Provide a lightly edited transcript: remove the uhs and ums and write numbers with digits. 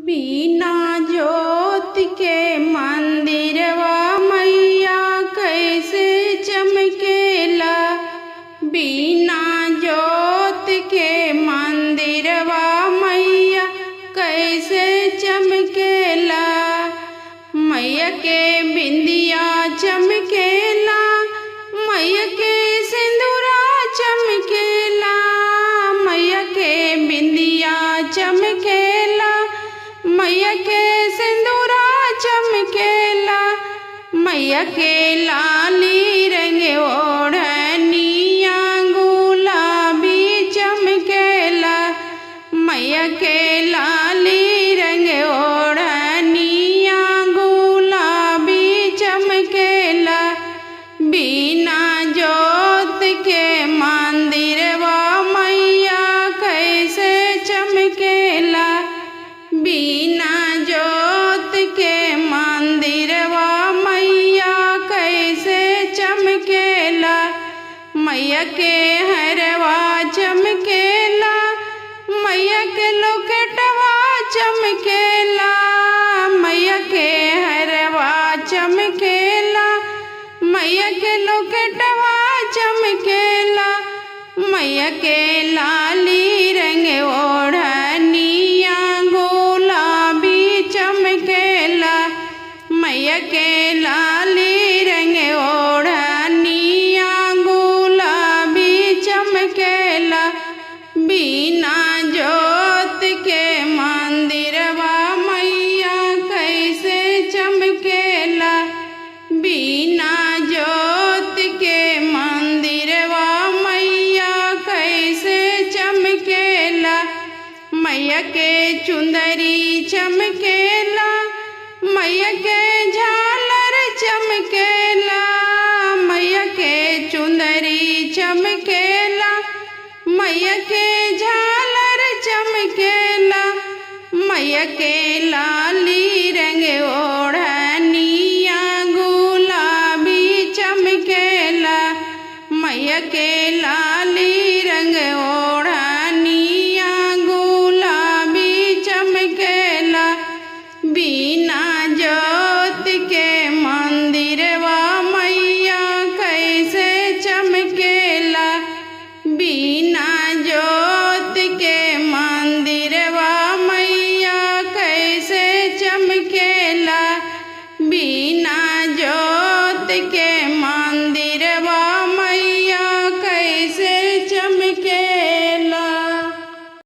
बिना ज्योत के मंदिरवा मैया कैसे चमकेला। बिना ज्योत के मंदिरवा मैया कैसे चमकेला। मैया के बिंदिया चमकेला, मैया के सिंदूरा चमकेला। मैया के बिंदिया चमकेला, मैया के सिंदूरा चमकेला। मैया के लाली रंग ओढ़निया गुलाबी चमकेला। मैया के लाली रंग ओढ़निया गुलाबी चमकेला। बिना ज्योत के मंदिरवा मैया कैसे चमकेला। बिना ज्योत के मंदिरवा मैया कैसे चमकेला। मैया के हरवा चमकेला, मैया के लोकेटवा चमकेला। मैया के हरवा चमकेला, मैया के लोकेटवा चमकेला। मैया के लाली रंग ओढ़निया गुलाबी चमकेला। मैया के लाली रंग ओढ़निया गुलाबी चमकेला। बिना ज्योत के मंदिरवा मैया कैसे चमकेला। बिना ज्योत के मंदिरवा मैया कैसे चमकेला। मैया के चुंदरी चमकेला, मैया के झालर चमकेला। मैया के चुंदरी चमकेला, मैया के झालर चमकेला। मैया के ला